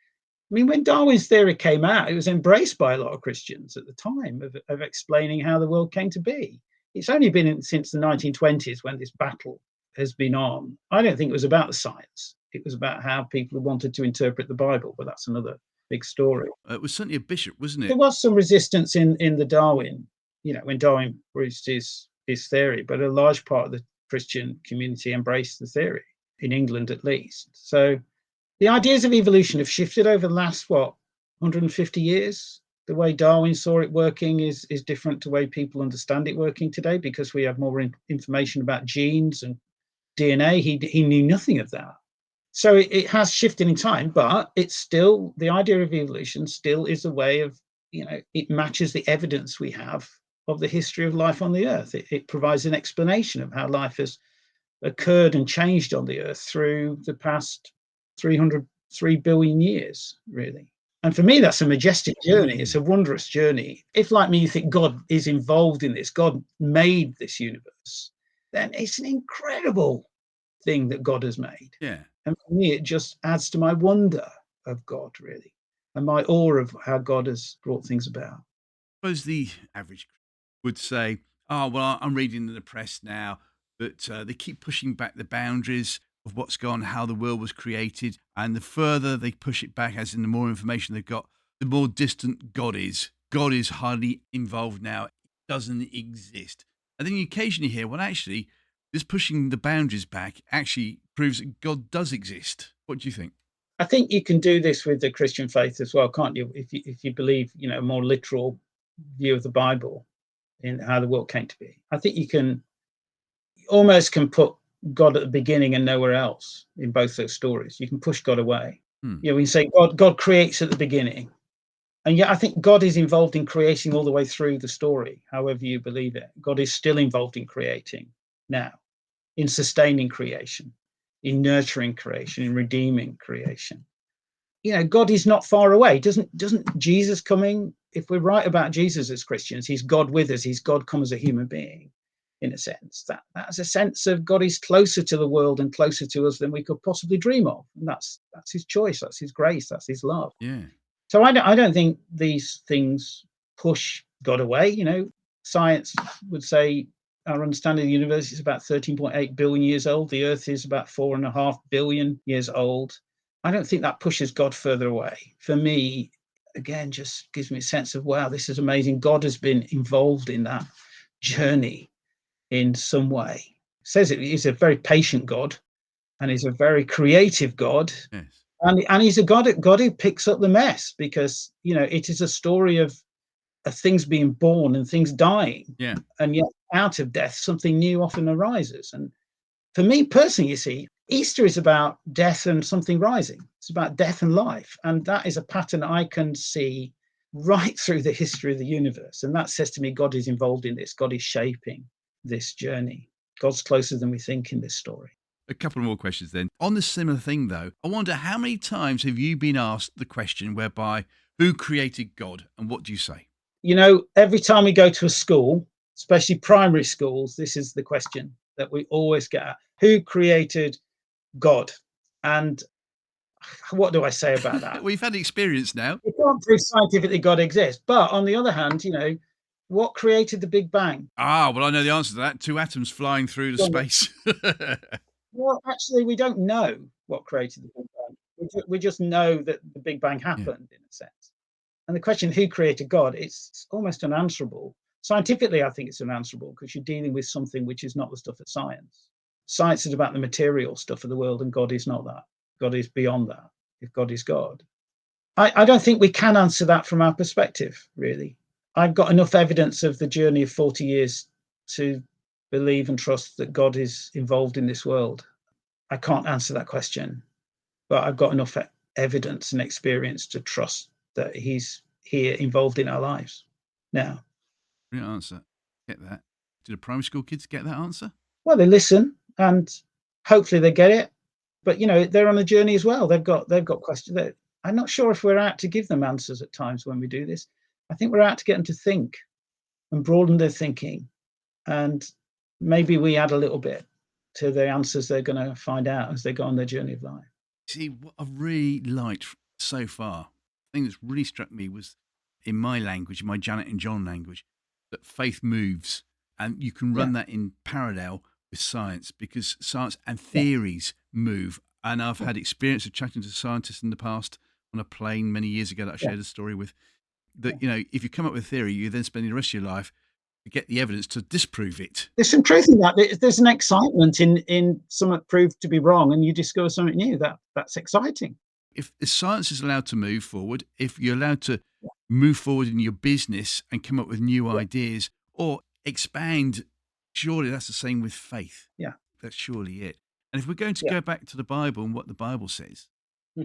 I mean, when Darwin's theory came out, it was embraced by a lot of Christians at the time of explaining how the world came to be. It's only been since the 1920s when this battle has been on. I don't think it was about the science. It was about how people wanted to interpret the Bible, but that's another big story. It was certainly a bishop, wasn't it? There was some resistance in the Darwin, when Darwin produced his theory, but a large part of the Christian community embraced the theory, in England at least. So the ideas of evolution have shifted over the last, 150 years. The way Darwin saw it working is different to the way people understand it working today because we have more information about genes and DNA. He knew nothing of that. So it has shifted in time, but it's still, the idea of evolution still is a way of, it matches the evidence we have of the history of life on the earth. It provides an explanation of how life has occurred and changed on the earth through the past 3 billion years, really. And for me, that's a majestic journey. It's a wondrous journey. If, like me, you think God is involved in this, God made this universe, then it's an incredible thing that God has made. Yeah. And for me, it just adds to my wonder of God, really, and my awe of how God has brought things about. I suppose the average would say, oh, well, I'm reading in the press now that they keep pushing back the boundaries of what's gone, how the world was created. And the further they push it back, as in the more information they've got, the more distant God is. God is hardly involved now. It doesn't exist. And then you occasionally hear, well, actually, this pushing the boundaries back actually proves that God does exist. What do you think? I think you can do this with the Christian faith as well, can't you? If you believe, a more literal view of the Bible in how the world came to be. I think you almost can put God at the beginning and nowhere else in both those stories. You can push God away. We can say God creates at the beginning. And yet I think God is involved in creating all the way through the story, however you believe it. God is still involved in creating now, in sustaining creation, in nurturing creation, in redeeming creation. God is not far away. Doesn't Jesus coming, if we're right about Jesus as Christians, he's God with us, he's God come as a human being, in a sense. That's a sense of God is closer to the world and closer to us than we could possibly dream of. And that's his choice, that's his grace, that's his love. Yeah. So I don't think these things push God away. Science would say our understanding of the universe is about 13.8 billion years old. The Earth is about 4.5 billion years old. I don't think that pushes God further away. For me, again just gives me a sense of, wow, this is amazing. God has been involved in that journey in some way. It says it, he's a very patient God, and he's a very creative God. Yes. And he's a God who picks up the mess, because it is a story of things being born and things dying, Yeah. and yet out of death something new often arises. And for me personally, you see, Easter is about death and something rising. It's about death and life, and that is a pattern I can see right through the history of the universe. And that says to me, God is involved in this. God is shaping this journey. God's closer than we think in this story. A couple more questions then. On the similar thing, though, I wonder how many times have you been asked the question whereby, who created God, and what do you say? Every time we go to a school, especially primary schools, this is the question that we always get at. Who created God? And what do I say about that? We've had experience now. We can't prove scientifically God exists. But on the other hand, what created the Big Bang? Well, I know the answer to that. Two atoms flying through the space. Well, actually, we don't know what created the Big Bang. We just know that the Big Bang Yeah. happened, in a sense. And the question, who created God, it's almost unanswerable. Scientifically, I think it's unanswerable, because you're dealing with something which is not the stuff of science. Science is about the material stuff of the world, and God is not that. God is beyond that, if God is God. I don't think we can answer that from our perspective, really. I've got enough evidence of the journey of 40 years to believe and trust that God is involved in this world. I can't answer that question, but I've got enough evidence and experience to trust that he's here involved in our lives now. Brilliant answer. Get that. Did the primary school kids get that answer? Well, they listen, and hopefully they get it. But they're on a journey as well. They've got questions. I'm not sure if we're out to give them answers at times when we do this. I think we're out to get them to think and broaden their thinking, and maybe we add a little bit to the answers they're going to find out as they go on their journey of life. See, what I've really liked so far, the thing that's really struck me was, in my language, my Janet and John language, that faith moves, and you can run that in parallel with science, because science and theories move. And I've had experience of chatting to scientists in the past on a plane many years ago that I shared a story with, that, if you come up with a theory, you then spend the rest of your life to get the evidence to disprove it. There's some truth in that. There's an excitement in something proved to be wrong, and you discover something new. That's exciting. If science is allowed to move forward, if you're allowed to move forward in your business and come up with new ideas or expand, surely that's the same with faith. Yeah. That's surely it. And if we're going to go back to the Bible and what the Bible says,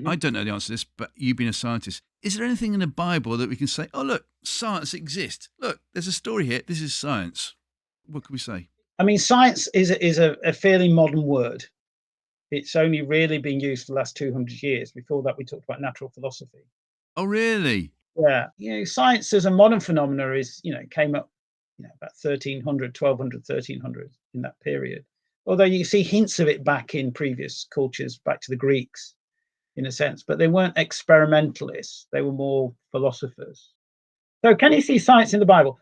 I don't know the answer to this, but you being a scientist, is there anything in the Bible that we can say, oh, look, science exists. Look, there's a story here. This is science. What can we say? I mean, science is a fairly modern word. It's only really been used for the last 200 years. Before that, we talked about natural philosophy. Oh, really? Yeah. Science as a modern phenomena came up, about 1300, 1200, 1300 in that period. Although you see hints of it back in previous cultures, back to the Greeks, in a sense, but they weren't experimentalists. They were more philosophers. So can you see science in the Bible?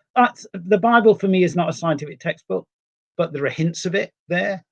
The Bible for me is not a scientific textbook, but there are hints of it there.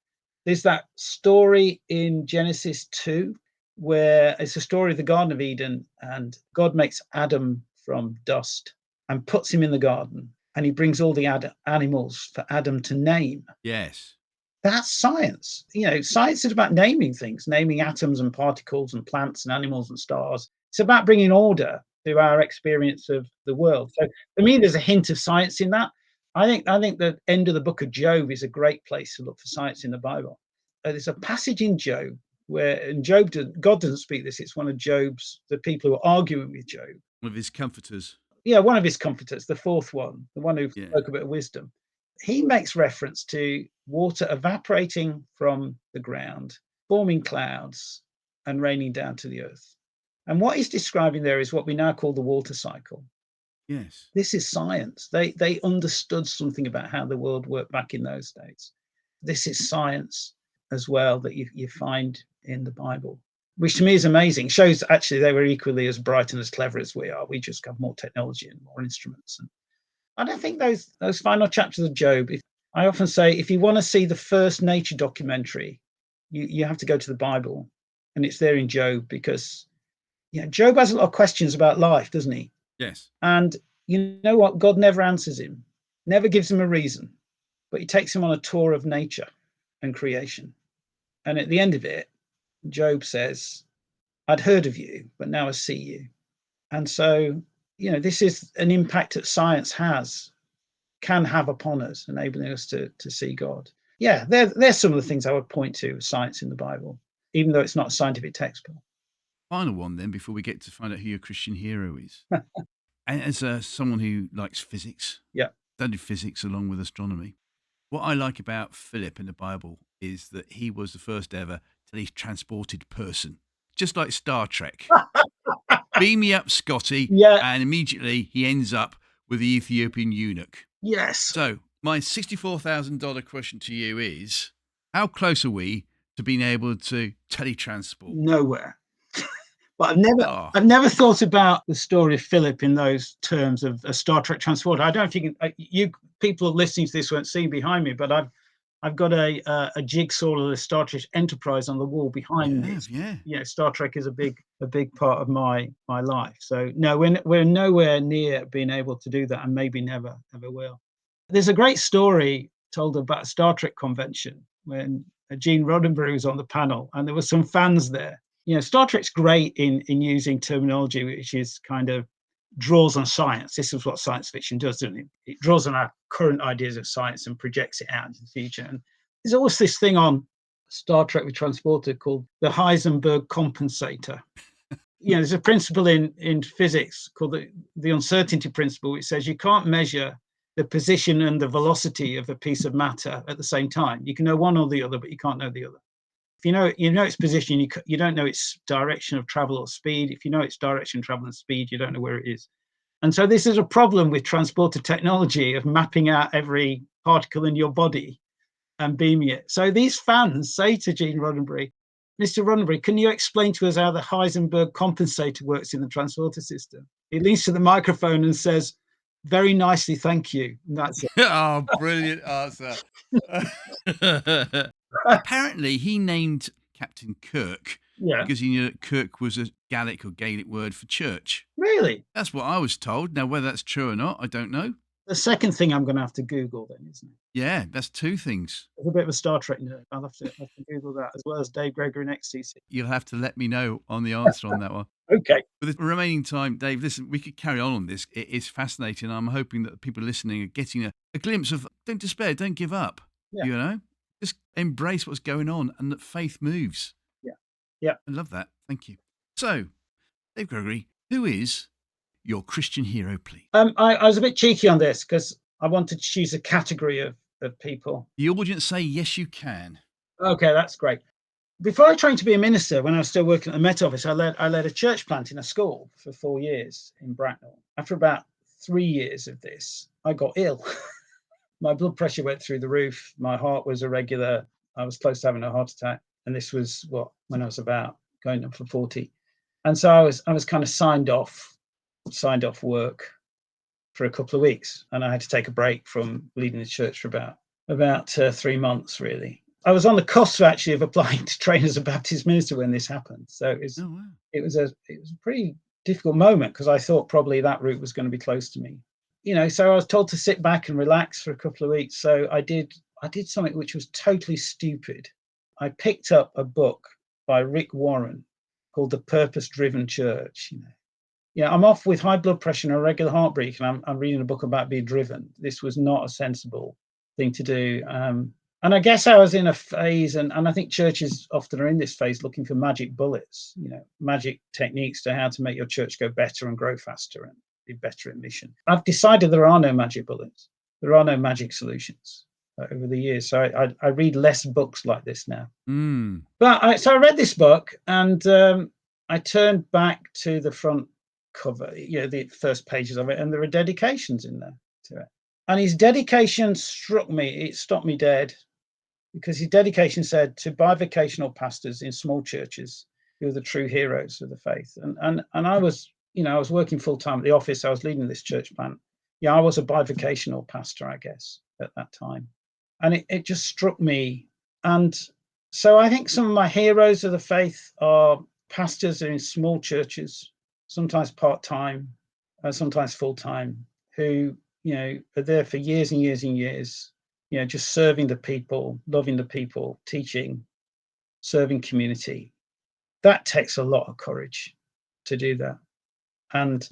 There's that story in Genesis 2, where it's a story of the Garden of Eden, and God makes Adam from dust and puts him in the garden, and he brings all the animals for Adam to name. Yes. That's science. Science is about naming things, naming atoms and particles and plants and animals and stars. It's about bringing order to our experience of the world. So for me, there's a hint of science in that. I think the end of the book of Job is a great place to look for science in the Bible. There's a passage in Job where, and God doesn't speak this. It's one of the people who are arguing with Job. One of his comforters. Yeah, one of his comforters, the fourth one, the one who spoke a bit of wisdom. He makes reference to water evaporating from the ground, forming clouds, and raining down to the earth. And what he's describing there is what we now call the water cycle. Yes. This is science. They understood something about how the world worked back in those days. This is science as well that you find in the Bible, which to me is amazing. Shows actually they were equally as bright and as clever as we are. We just have more technology and more instruments. And I don't think those final chapters of Job, I often say, if you want to see the first nature documentary, you have to go to the Bible, and it's there in Job, because Yeah, Job has a lot of questions about life, doesn't he? Yes. And you know what? God never answers him, never gives him a reason, but he takes him on a tour of nature and creation. And at the end of it, Job says, I'd heard of you, but now I see you. And so, this is an impact that science can have upon us, enabling us to see God. Yeah, there's some of the things I would point to science in the Bible, even though it's not a scientific textbook. Final one then, before we get to find out who your Christian hero is. And as someone who likes physics, Yeah. studied physics along with astronomy, what I like about Philip in the Bible is that he was the first ever teletransported person, just like Star Trek. Beam me up, Scotty, Yeah. and immediately he ends up with the Ethiopian eunuch. Yes. So, my $64,000 question to you is, how close are we to being able to teletransport? Nowhere. But Oh, I've never thought about the story of Philip in those terms of a Star Trek transporter. I don't think you people listening to this won't see behind me, but I've got a jigsaw of the Star Trek Enterprise on the wall behind me. yeah. Star Trek is a big part of my life. So no, we're nowhere near being able to do that, and maybe never ever will. There's a great story told about a Star Trek convention when Gene Roddenberry was on the panel, and there were some fans there. Star Trek's great in using terminology which is kind of draws on science. This is what science fiction does, doesn't it? It draws on our current ideas of science and projects it out into the future. And there's always this thing on Star Trek with Transporter called the Heisenberg compensator. There's a principle in physics called the uncertainty principle, which says you can't measure the position and the velocity of a piece of matter at the same time. You can know one or the other, but you can't know the other. If you know its position, you don't know its direction of travel or speed. If you know its direction, travel, and speed, you don't know where it is. And so this is a problem with transporter technology of mapping out every particle in your body and beaming it. So these fans say to Gene Roddenberry, Mr. Roddenberry, can you explain to us how the Heisenberg compensator works in the transporter system? He leans to the microphone and says, very nicely, thank you. And that's it. Oh, brilliant answer. Apparently, he named Captain Kirk Yeah. because he knew that Kirk was a Gaelic or Gaelic word for church. Really? That's what I was told. Now, whether that's true or not, I don't know. The second thing I'm going to have to Google then, isn't it? Yeah, that's two things. It's a bit of a Star Trek nerd. I'll have to Google that as well as Dave Gregory and XTC. You'll have to let me know on the answer on that one. Okay. With the remaining time, Dave, listen, we could carry on this. It is fascinating. I'm hoping that people listening are getting a glimpse of don't despair, don't give up. Yeah. Just embrace what's going on and that faith moves. Yeah. I love that. Thank you. So, Dave Gregory, who is your Christian hero, please? I was a bit cheeky on this because I wanted to choose a category of people. The audience say yes, you can. Okay, that's great. Before I trained to be a minister, when I was still working at the Met Office, I led a church plant in a school for 4 years in Bracknell. After about 3 years of this, I got ill. My blood pressure went through the roof. My heart was irregular. I was close to having a heart attack. And this was when I was about going up for 40. And so I was kind of signed off work for a couple of weeks. And I had to take a break from leading the church for about 3 months, really. I was on the cusp actually of applying to train as a Baptist minister when this happened. So it was a pretty difficult moment because I thought probably that route was going to be close to me. So I was told to sit back and relax for a couple of weeks. So I did something which was totally stupid. I picked up a book by Rick Warren called The Purpose Driven Church. I'm off with high blood pressure and irregular heartbeat, and I'm reading a book about being driven. This was not a sensible thing to do. And I guess I was in a phase, and I think churches often are in this phase looking for magic bullets, magic techniques to how to make your church go better and grow faster and be better at mission. I've decided there are no magic bullets. There are no magic solutions over the years. So I read less books like this now. But I read this book, and I turned back to the front cover, the first pages of it, and there are dedications in there to it. And his dedication struck me. It stopped me dead because his dedication said to bivocational pastors in small churches who are the true heroes of the faith. And I was, I was working full time at the office. I was leading this church plant. I was a bivocational pastor, I guess, at that time. And it just struck me. And so I think some of my heroes of the faith are pastors are in small churches, sometimes part-time, sometimes full-time, who, are there for years and years and years, just serving the people, loving the people, teaching, serving community. That takes a lot of courage to do that. And,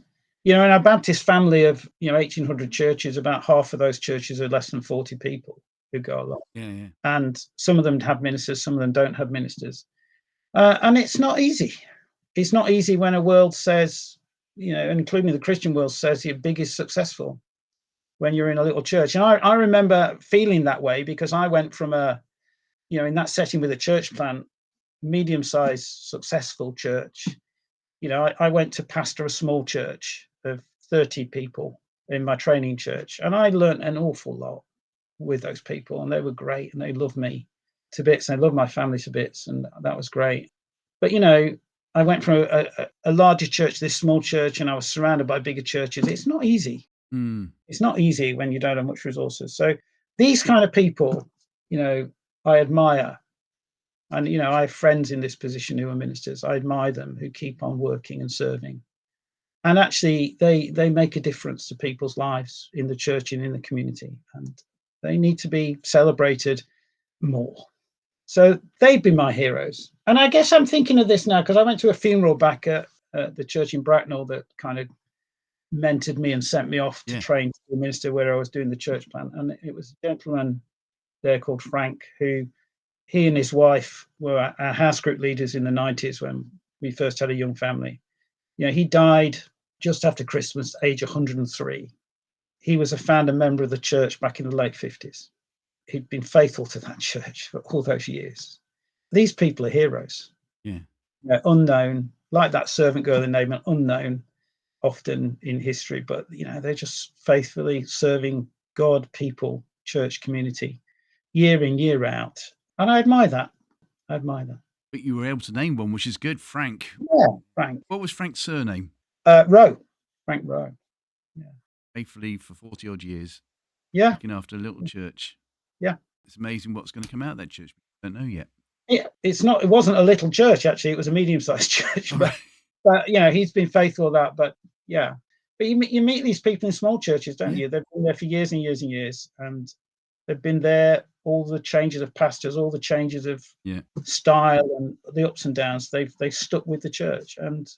in our Baptist family of, 1,800 churches, about half of those churches are less than 40 people who go along. Yeah. And some of them have ministers, some of them don't have ministers. And it's not easy. It's not easy when a world says, including the Christian world, says you're big is successful when you're in a little church. And I remember feeling that way because I went from in that setting with a church plant, medium-sized, successful church. I went to pastor a small church of 30 people in my training church, and I learned an awful lot with those people, and they were great, and they loved me to bits, and they loved my family to bits, and that was great. But I went from a larger church to this small church, and I was surrounded by bigger churches. It's not easy. It's not easy when you don't have much resources. So these kind of people, I admire. And, I have friends in this position who are ministers. I admire them, who keep on working and serving. And actually, they make a difference to people's lives in the church and in the community. And they need to be celebrated more. So they'd be my heroes. And I guess I'm thinking of this now because I went to a funeral back at the church in Bracknell that kind of mentored me and sent me off to train to be a minister where I was doing the church plant. And it was a gentleman there called Frank, who he and his wife were our house group leaders in the 90s when we first had a young family. He died just after Christmas, age 103. He was a founder member of the church back in the late 50s. He'd been faithful to that church for all those years. These people are heroes. Yeah. Unknown, like that servant girl in Naaman, unknown often in history, but they're just faithfully serving God, people, church community, year in, year out. And I admire that. But you were able to name one, which is good. Frank. Yeah, Frank. What was Frank's surname? Rowe. Frank Rowe. Yeah. Faithfully for 40 odd years. Yeah. Looking after a little church. Yeah. It's amazing what's going to come out of that church. I don't know yet. Yeah, it wasn't a little church, actually. It was a medium-sized church. But he's been faithful to that. But yeah. But you meet these people in small churches, don't you? They've been there for years and years and years. And they've been there, all the changes of pastors, all the changes of style and the ups and downs. They stuck with the church. And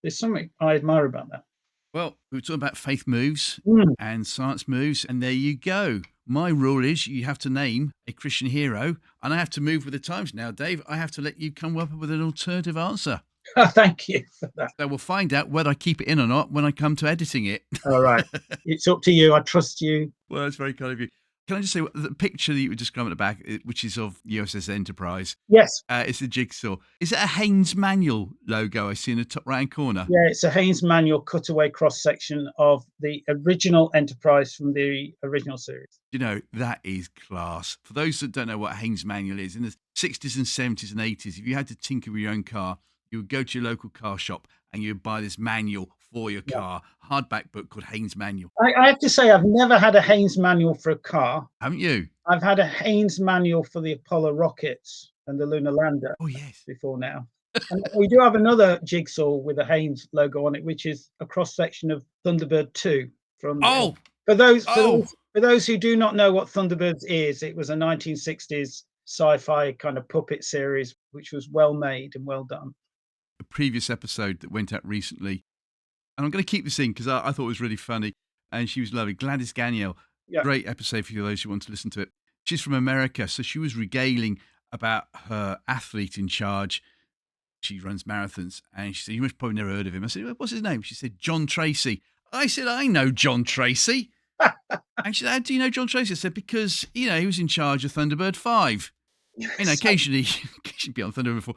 there's something I admire about that. Well, we were talking about faith moves and science moves, and there you go. My rule is you have to name a Christian hero, and I have to move with the times now, Dave. I have to let you come up with an alternative answer. Thank you for that. So we'll find out whether I keep it in or not when I come to editing it. All right. It's up to you. I trust you. Well, that's very kind of you. Can I just say, the picture that you were describing at the back, which is of USS Enterprise? Yes. It's a jigsaw. Is it a Haynes Manual logo I see in the top right-hand corner? Yeah, it's a Haynes Manual cutaway cross-section of the original Enterprise from the original series. That is class. For those that don't know what a Haynes Manual is, in the 60s and 70s and 80s, if you had to tinker with your own car, you would go to your local car shop and you would buy this manual for your car, hardback book called Haynes Manual. I have to say, I've never had a Haynes Manual for a car. Haven't you? I've had a Haynes Manual for the Apollo rockets and the lunar lander. Oh, yes. Before now. And we do have another jigsaw with a Haynes logo on it, which is a cross-section of Thunderbird 2. For those who do not know what Thunderbirds is, it was a 1960s sci-fi kind of puppet series, which was well made and well done. A previous episode that went out recently, and I'm going to keep this in because I thought it was really funny, and she was lovely. Gladys Ganiel, great episode for those who want to listen to it. She's from America, so she was regaling about her athlete in charge. She runs marathons, and she said, "You must probably never heard of him." I said, "What's his name?" She said, "John Tracy." I said, "I know John Tracy." And she said, "How do you know John Tracy?" I said, "Because, he was in charge of Thunderbird 5. Occasionally be on Thunderbird 4.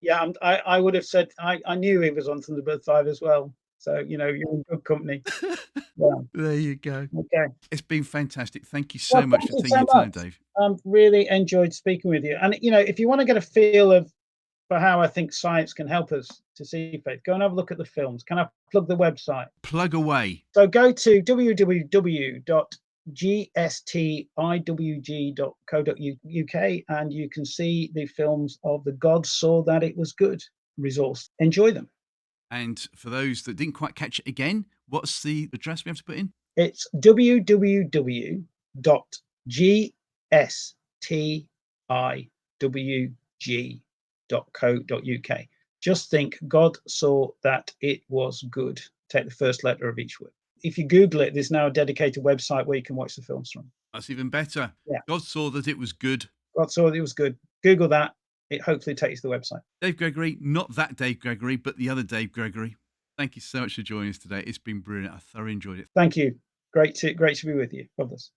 Yeah, I would have said I knew he was on Thunderbird 5 as well. So, you're in good company. Yeah. There you go. Okay. It's been fantastic. Thank you so much for taking your time, Dave. Really enjoyed speaking with you. And, if you want to get a feel for how I think science can help us to see faith, go and have a look at the films. Can I plug the website? Plug away. So go to www.GSTIWG.co.uk and you can see the films of The God Saw That It Was Good resource. Enjoy them. And for those that didn't quite catch it again, what's the address we have to put in? It's www.GSTIWG.co.uk. Just think God saw that it was good. Take the first letter of each word. If you Google it, there's now a dedicated website where you can watch the films from. That's even better. Yeah. God saw that it was good. God saw that it was good. Google that. It hopefully takes you to the website. Dave Gregory, not that Dave Gregory, but the other Dave Gregory. Thank you so much for joining us today. It's been brilliant. I thoroughly enjoyed it. Thank you. Great to be with you. Love this.